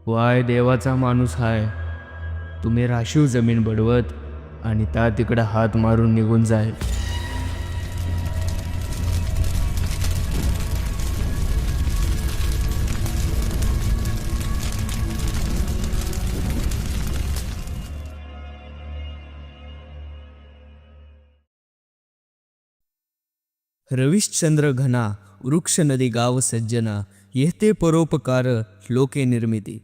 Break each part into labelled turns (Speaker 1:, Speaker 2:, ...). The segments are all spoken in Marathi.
Speaker 1: वाय देवाचा माणूस हाय. तुम्ही राशीव जमीन बडवत आणि त्या तिकडं हात मारून निघून जाईल. रविश्चंद्र घना वृक्ष नदी गाव सज्जना येते परोपकार लोके निर्मिती.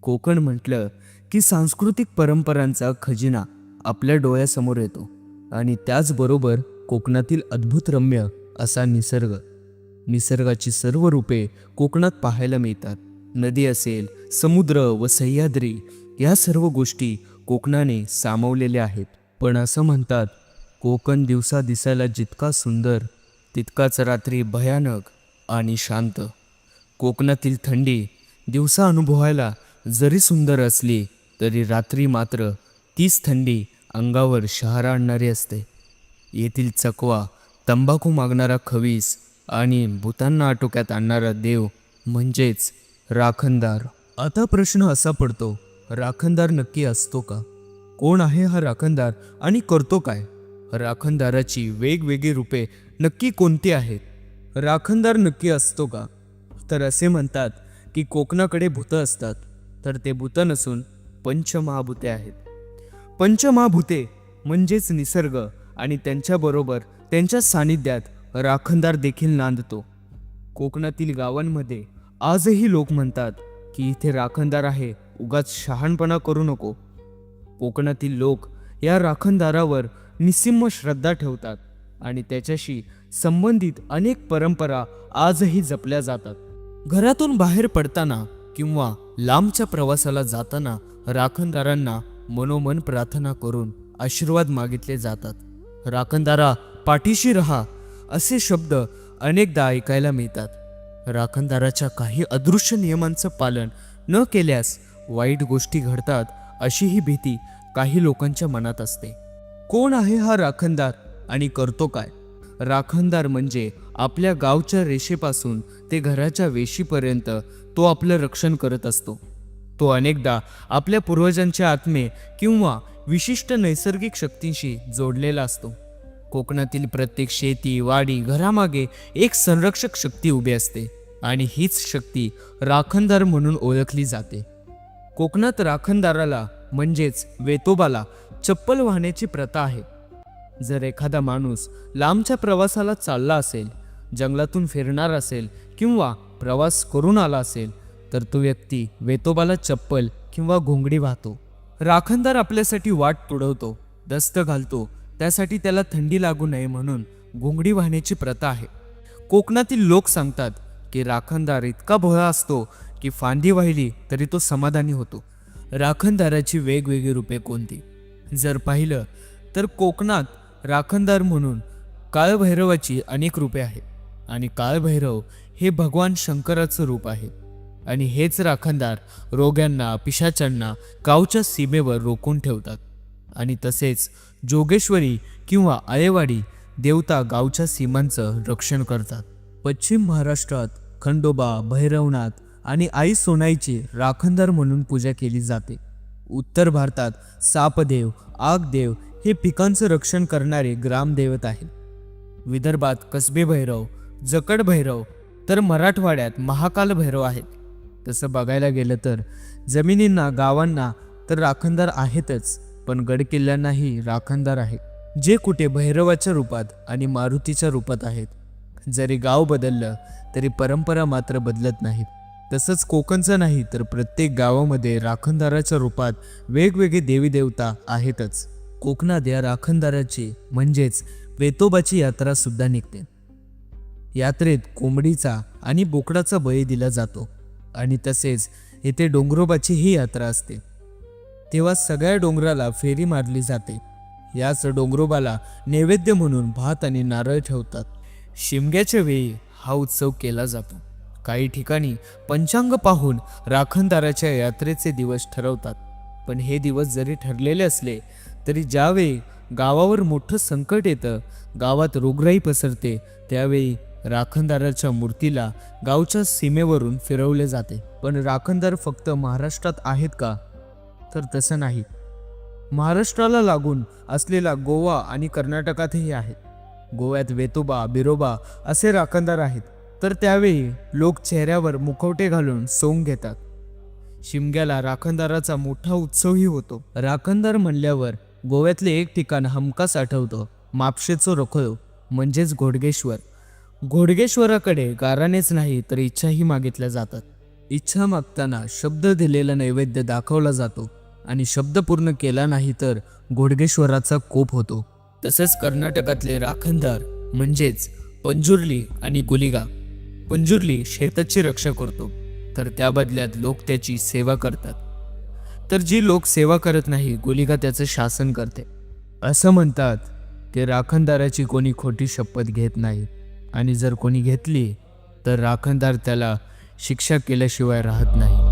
Speaker 1: कोकण म्हटलं की सांस्कृतिक परंपरांचा खजिना आपल्या डोळ्यासमोर येतो आणि त्याचबरोबर कोकणातील अद्भुत रम्य असा निसर्गाची सर्व रूपे कोकणात पाहायला मिळतात. नदी असेल, समुद्र व सह्याद्री या सर्व गोष्टी कोकणाने सामावलेल्या आहेत. पण असं म्हणतात, कोकण दिवसा दिसायला जितका सुंदर तितकाच रात्री भयानक आणि शांत. कोकणातील थंडी दिवसा अनुभवायला जरी सुंदर असली तरी रात्री मात्र तीच थंडी अंगावर शहारा आणणारी असते. येथील चकवा, तंबाखू मागणारा खवीस आणि भूतांना आटोक्यात आणणारा देव म्हणजेच राखणदार. आता प्रश्न असा पडतो, राखणदार नक्की असतो का? कोण आहे हा राखणदार आणि करतो काय? राखणदाराची वेगवेगळी रूपे नक्की कोणती आहेत? राखणदार नक्की असतो का? तर असे म्हणतात की कोकणाकडे भूतं असतात, तर ते भूतं नसून पंचमहाभूते आहेत. पंचमहाभूते म्हणजेच निसर्ग आणि त्यांच्याबरोबर त्यांच्या सानिध्यात राखणदार देखील नांदतो. कोकणातील गावांमध्ये आजही लोक म्हणतात की इथे राखणदार आहे, उगाच शहाणपणा करू नको. कोकणातील लोक या राखणदारावर निस्सीम श्रद्धा ठेवतात आणि त्याच्याशी संबंधित अनेक परंपरा आजही जपल्या जातात. घरातून बाहेर पडताना किंवा लांबच्या प्रवासाला जाताना राखणदारांना मनोमन प्रार्थना करून आशीर्वाद मागितले जातात. राखणदारा पाठीशी रहा असे शब्द अनेकदा ऐकायला मिळतात. राखणदाराच्या काही अदृश्य नियमांचं पालन न केल्यास वाईट गोष्टी घडतात अशी ही भीती काही लोकांच्या मनात असते. कोण आहे हा राखणदार आणि करतो काय? राखणदार म्हणजे आपल्या गावच्या रेषेपासून ते घराच्या वेशीपर्यंत तो आपलं रक्षण करत असतो. तो अनेकदा आपल्या पूर्वजांच्या आत्मे किंवा विशिष्ट नैसर्गिक शक्तींशी जोडलेला असतो. कोकणातील प्रत्येक शेती, वाडी, घरामागे एक संरक्षक शक्ती उभी असते आणि हीच शक्ती राखणदार म्हणून ओळखली जाते. कोकणात राखणदाराला म्हणजेच वेतोबाला चप्पल वाहण्याची प्रथा आहे. जर एखादा माणूस लांबच्या प्रवासाला चालला असेल, जंगलातून फिरणार असेल किंवा प्रवास करून आला असेल तर तो व्यक्ती वेतोबाला चप्पल किंवा घोंगडी वाहतो. राखणदार आपल्यासाठी वाट तुडवतो, दस्त घालतो, त्यासाठी त्याला थंडी लागू नये म्हणून घोंगडी वाहण्याची प्रथा आहे. कोकणातील लोक सांगतात की राखणदार इतका भोळा असतो की फांदी वाहिली तरी तो समाधानी होतो. राखणदाराची वेगवेगळी रूपे कोणती? जर पाहिलं तर कोकणात राखणदार म्हणून काळभैरवाची अनेक रूपे आहेत आणि काळभैरव हे भगवान शंकराचं रूप आहे आणि हेच राखणदार रोग्यांना, पिशाचांना गावच्या सीमेवर रोखून ठेवतात. आणि तसेच जोगेश्वरी किंवा आळेवाडी देवता गावच्या सीमांचं रक्षण करतात. पश्चिम महाराष्ट्रात खंडोबा, भैरवनाथ आणि आई सोनाईची राखणदार म्हणून पूजा केली जाते. उत्तर भारतात सापदेव, आगदेव हे पिकांचं रक्षण करणारे ग्रामदैवत आहेत. विदर्भात कसबे भैरव, जकड भैरव तर मराठवाड्यात महाकाल भैरव आहेत. तसं बघायला गेलं तर जमिनींना, गावांना तर राखणदार आहेतच, पण गडकिल्ल्यांनाही राखणदार आहेत, जे कुठे भैरवाच्या रूपात आणि मारुतीच्या रूपात आहेत. जरी गाव बदललं तरी परंपरा मात्र बदलत नाहीत. तसंच कोकणचं नाही तर प्रत्येक गावामध्ये राखणदाराच्या रूपात वेगवेगळे देवी देवता आहेतच. कोकणात या राखणदाराची म्हणजेच वेतोबाची यात्रा सुद्धा निघते. यात्रेत कोंबडीचा आणि बोकडाचा बळी दिला जातो आणि तसेच येथे डोंगरोबाची ही यात्रा असते. तेव्हा सगळ्या डोंगराला फेरी मारली जाते. याच डोंगरोबाला नैवेद्य म्हणून भात आणि नारळ ठेवतात. शिमग्याच्या वेळी हा उत्सव केला जातो. काही ठिकाणी पंचांग पाहून राखणदाराच्या यात्रेचे दिवस ठरवतात. पण हे दिवस जरी ठरलेले असले तरी ज्यावेळी गावावर मोठं संकट येतं, गावात रोगराई पसरते, त्यावेळी राखणदाराच्या मूर्तीला गावच्या सीमेवरून फिरवले जाते. पण राखणदार फक्त महाराष्ट्रात आहेत का? तर तसं नाही. महाराष्ट्राला लागून असलेला गोवा आणि कर्नाटकातही आहेत. गोव्यात वेतोबा, बिरोबा असे राखणदार आहेत. तर त्यावेळी लोक चेहऱ्यावर मुखवटे घालून सोंग घेतात. शिमग्याला राखणदाराचा मोठा उत्सवही होतो. राखणदार म्हणल्यावर गोव्यातले एक ठिकाण हमखास आठवतं, मापशेचं रखोव म्हणजेच घोडगेश्वर. घोडगेश्वराकडे गारानेच नाही तर इच्छाही मागितल्या जातात. इच्छा मागताना शब्द दिलेला नैवेद्य दाखवला जातो आणि शब्द पूर्ण केला नाही तर घोडगेश्वराचा कोप होतो. तसेच कर्नाटकातले राखणदार म्हणजेच पंजुर्ली आणि गुलिगा. पंजुर्ली शेताची रक्षा करतो, तर त्या बदल्यात लोक त्याची सेवा करतात. तर जी लोक सेवा करत नाही, गुलिगा त्याचं शासन करते. असं म्हणतात की राखणदाराची कोणी खोटी शपथ घेत नाही आणि जर कोणी घेतली तर राखणदार त्याला शिक्षा केल्याशिवाय राहत नाही.